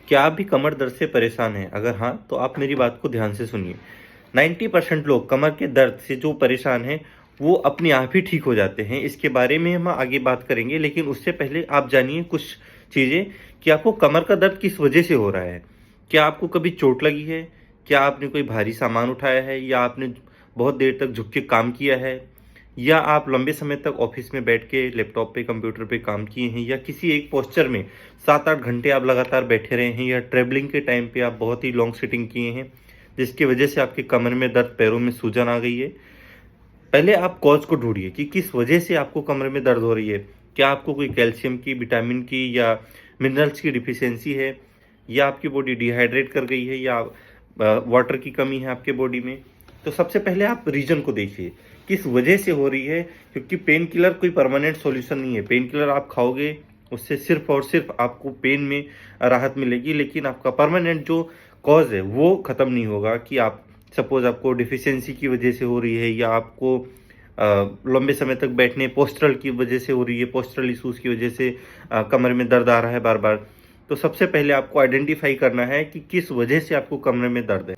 क्या आप भी कमर दर्द से परेशान हैं? अगर हाँ, तो आप मेरी बात को ध्यान से सुनिए। 90% लोग कमर के दर्द से जो परेशान हैं, वो अपने आप ही ठीक हो जाते हैं। इसके बारे में हम आगे बात करेंगे, लेकिन उससे पहले आप जानिए कुछ चीज़ें कि आपको कमर का दर्द किस वजह से हो रहा है। क्या आपको कभी चोट लगी है? क्या आपने कोई भारी सामान उठाया है या आपने बहुत देर तक झुक के काम किया है? या आप लंबे समय तक ऑफिस में बैठ के लैपटॉप पे कंप्यूटर पे काम किए हैं या किसी एक पोस्चर में 7-8 घंटे आप लगातार बैठे रहे हैं या ट्रैवलिंग के टाइम पे आप बहुत ही लॉन्ग सिटिंग किए हैं जिसकी वजह से आपके कमर में दर्द, पैरों में सूजन आ गई है। पहले आप कॉज को ढूंढिए कि किस वजह से आपको कमर में दर्द हो रही है। क्या आपको कोई कैल्शियम की, विटामिन की या मिनरल्स की डिफिशियंसी है, या आपकी बॉडी डिहाइड्रेट कर गई है, या वाटर की कमी है आपके बॉडी में। तो सबसे पहले आप रीजन को देखिए किस वजह से हो रही है, क्योंकि पेन किलर कोई परमानेंट सॉल्यूशन नहीं है। पेन किलर आप खाओगे उससे सिर्फ और सिर्फ आपको पेन में राहत मिलेगी, लेकिन आपका परमानेंट जो कॉज है वो ख़त्म नहीं होगा। कि आप सपोज आपको डिफिशियंसी की वजह से हो रही है या आपको लंबे समय तक बैठने पोस्टरल की वजह से हो रही है, पोस्टरल इशूज़ की वजह से कमर में दर्द आ रहा है बार बार। तो सबसे पहले आपको आइडेंटिफाई करना है कि किस वजह से आपको कमर में दर्द है।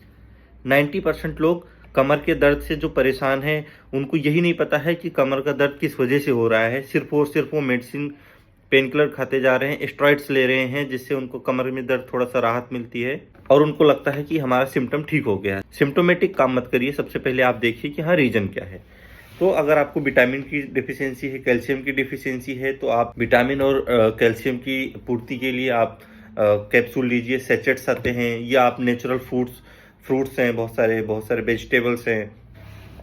90% लोग कमर के दर्द से जो परेशान हैं, उनको यही नहीं पता है कि कमर का दर्द किस वजह से हो रहा है। सिर्फ और सिर्फ वो मेडिसिन, पेन किलर खाते जा रहे हैं, स्टेरॉइड्स ले रहे हैं, जिससे उनको कमर में दर्द थोड़ा सा राहत मिलती है और उनको लगता है कि हमारा सिम्टम ठीक हो गया है। सिम्टोमेटिक काम मत करिए। सबसे पहले आप देखिए कि हाँ, रीजन क्या है। तो अगर आपको विटामिन की डिफिशियंसी है, कैल्शियम की डिफिशियंसी है, तो आप विटामिन और कैल्शियम की पूर्ति के लिए आप कैप्सूल लीजिए। सेचेट्स आते हैं, या आप नेचुरल फ्रूट्स हैं, बहुत सारे वेजिटेबल्स हैं।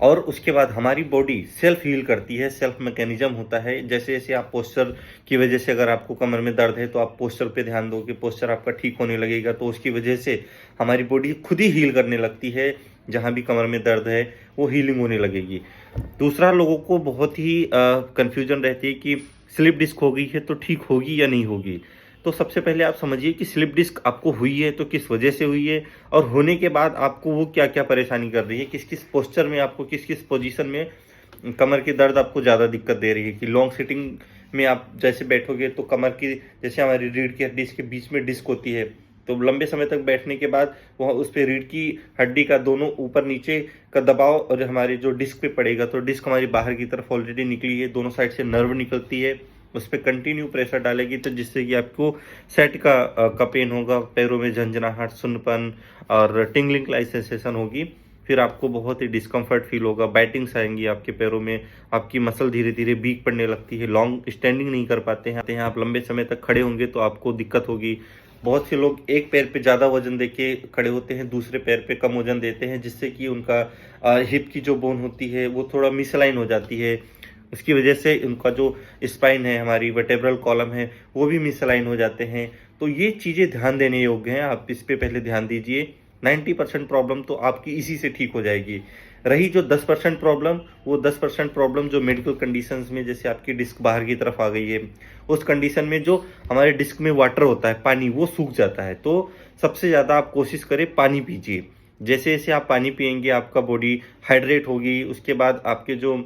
और उसके बाद हमारी बॉडी सेल्फ हील करती है, सेल्फ मैकेनिज्म होता है। जैसे जैसे आप पोस्चर की वजह से, अगर आपको कमर में दर्द है तो आप पोस्चर पे ध्यान दो कि पोस्चर आपका ठीक होने लगेगा, तो उसकी वजह से हमारी बॉडी खुद ही हील करने लगती है। जहाँ भी कमर में दर्द है वो हीलिंग होने लगेगी। दूसरा, लोगों को बहुत ही कन्फ्यूजन रहती है कि स्लिप डिस्क हो गई है तो ठीक होगी या नहीं होगी। तो सबसे पहले आप समझिए कि स्लिप डिस्क आपको हुई है तो किस वजह से हुई है, और होने के बाद आपको वो क्या क्या परेशानी कर रही है, किस किस पोस्चर में आपको, किस किस पोजीशन में कमर की दर्द आपको ज़्यादा दिक्कत दे रही है। कि लॉन्ग सिटिंग में आप जैसे बैठोगे तो कमर की, जैसे हमारी रीढ़ की हड्डी के बीच में डिस्क होती है, तो लंबे समय तक बैठने के बाद वह उस पर रीढ़ की हड्डी का दोनों ऊपर नीचे का दबाव और हमारे जो डिस्क पे पड़ेगा, तो डिस्क हमारी बाहर की तरफ ऑलरेडी निकली है, दोनों साइड से नर्व निकलती है, उस पर कंटिन्यू प्रेशर डालेगी, तो जिससे कि आपको सेट का पेन होगा, पैरों में झंझनाहट, सुन्नपन और टिंगलिंग लाइक सेंसेशन होगी। फिर आपको बहुत ही डिस्कम्फर्ट फील होगा, बैटिंग्स आएंगी आपके पैरों में, आपकी मसल धीरे धीरे वीक पड़ने लगती है, लॉन्ग स्टैंडिंग नहीं कर पाते हैं आप लंबे समय तक खड़े होंगे तो आपको दिक्कत होगी। बहुत से लोग एक पैर पे ज़्यादा वजन देके खड़े होते हैं, दूसरे पैर पे कम वजन देते हैं, जिससे कि उनका हिप की जो बोन होती है वो थोड़ा मिसलाइन हो जाती है। उसकी वजह से उनका जो स्पाइन है, हमारी वर्टेब्रल कॉलम है, वो भी मिसलाइन हो जाते हैं। तो ये चीज़ें ध्यान देने योग्य हैं, आप इस पे पहले ध्यान दीजिए। 90% प्रॉब्लम तो आपकी इसी से ठीक हो जाएगी। रही जो 10% प्रॉब्लम, वो 10% प्रॉब्लम जो मेडिकल कंडीशंस में, जैसे आपकी डिस्क बाहर की तरफ आ गई है, उस कंडीशन में जो हमारे डिस्क में वाटर होता है, पानी, वो सूख जाता है। तो सबसे ज़्यादा आप कोशिश करें पानी पीजिए। जैसे जैसे आप पानी पियेंगे आपका बॉडी हाइड्रेट होगी, उसके बाद आपके जो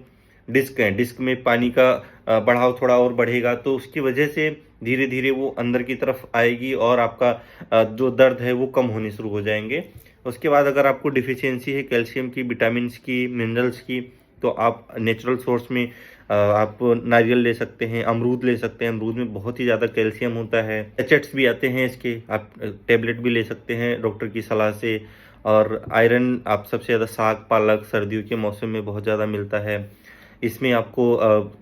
डिस्क है, डिस्क में पानी का बढ़ाव थोड़ा और बढ़ेगा, तो उसकी वजह से धीरे धीरे वो अंदर की तरफ आएगी और आपका जो दर्द है वो कम होने शुरू हो जाएंगे। उसके बाद अगर आपको डिफिशियंसी है कैल्शियम की, विटामिन्स की, मिनरल्स की, तो आप नेचुरल सोर्स में आप नारियल ले सकते हैं, अमरूद ले सकते हैं। अमरूद में बहुत ही ज़्यादा कैल्शियम होता है। एचेट्स भी आते हैं इसके, आप टेबलेट भी ले सकते हैं डॉक्टर की सलाह से। और आयरन आप सबसे ज़्यादा साग पालक सर्दियों के मौसम में बहुत ज़्यादा मिलता है। इसमें आपको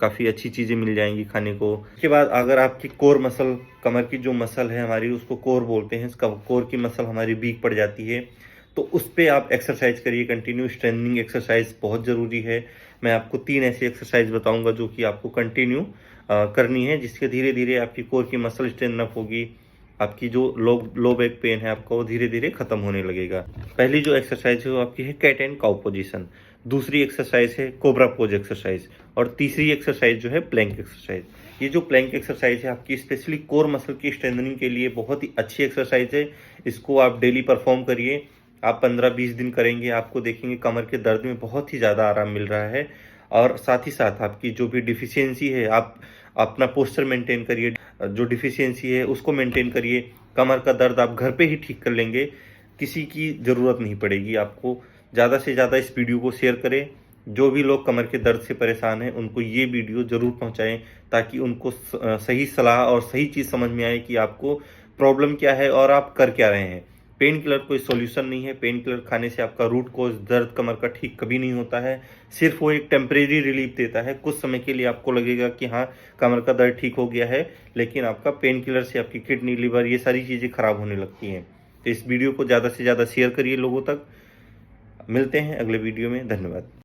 काफ़ी अच्छी चीज़ें मिल जाएंगी खाने को। उसके बाद अगर आपकी कोर मसल, कमर की जो मसल है हमारी, उसको कोर बोलते हैं, इसका कोर की मसल हमारी वीक पड़ जाती है, तो उस पर आप एक्सरसाइज करिए। कंटिन्यू स्ट्रेंथनिंग एक्सरसाइज बहुत ज़रूरी है। मैं आपको 3 ऐसी एक्सरसाइज बताऊंगा जो कि आपको कंटिन्यू करनी है, जिसके धीरे धीरे आपकी कोर की मसल स्ट्रेंथ अप होगी। आपकी जो लो बैक पेन है आपका, वो धीरे धीरे खत्म होने लगेगा। पहली जो एक्सरसाइज है वो आपकी है कैट एंड काउ पोजीशन। दूसरी एक्सरसाइज है कोबरा पोज एक्सरसाइज। और तीसरी एक्सरसाइज जो है प्लैंक एक्सरसाइज। ये जो प्लैंक एक्सरसाइज है आपकी स्पेशली कोर मसल की स्ट्रेंथनिंग के लिए बहुत ही अच्छी एक्सरसाइज है। इसको आप डेली परफॉर्म करिए। आप 15-20 दिन करेंगे, आपको देखेंगे कमर के दर्द में बहुत ही ज़्यादा आराम मिल रहा है। और साथ ही साथ आपकी जो भी डिफिशियंसी है, आप अपना पोस्चर मेंटेन करिए, जो डिफिशियंसी है उसको मेंटेन करिए। कमर का दर्द आप घर पे ही ठीक कर लेंगे, किसी की ज़रूरत नहीं पड़ेगी आपको। ज़्यादा से ज़्यादा इस वीडियो को शेयर करें। जो भी लोग कमर के दर्द से परेशान हैं उनको ये वीडियो ज़रूर पहुंचाएं, ताकि उनको सही सलाह और सही चीज़ समझ में आए कि आपको प्रॉब्लम क्या है और आप कर क्या रहे हैं। पेन किलर कोई सॉल्यूशन नहीं है। पेन किलर खाने से आपका रूट कॉज दर्द कमर का ठीक कभी नहीं होता है। सिर्फ वो एक टेम्परेरी रिलीफ देता है। कुछ समय के लिए आपको लगेगा कि हाँ, कमर का दर्द ठीक हो गया है, लेकिन आपका पेन किलर से आपकी किडनी, लिवर, ये सारी चीज़ें खराब होने लगती हैं। तो इस वीडियो को ज़्यादा से ज़्यादा शेयर करिए लोगों तक। मिलते हैं अगले वीडियो में। धन्यवाद।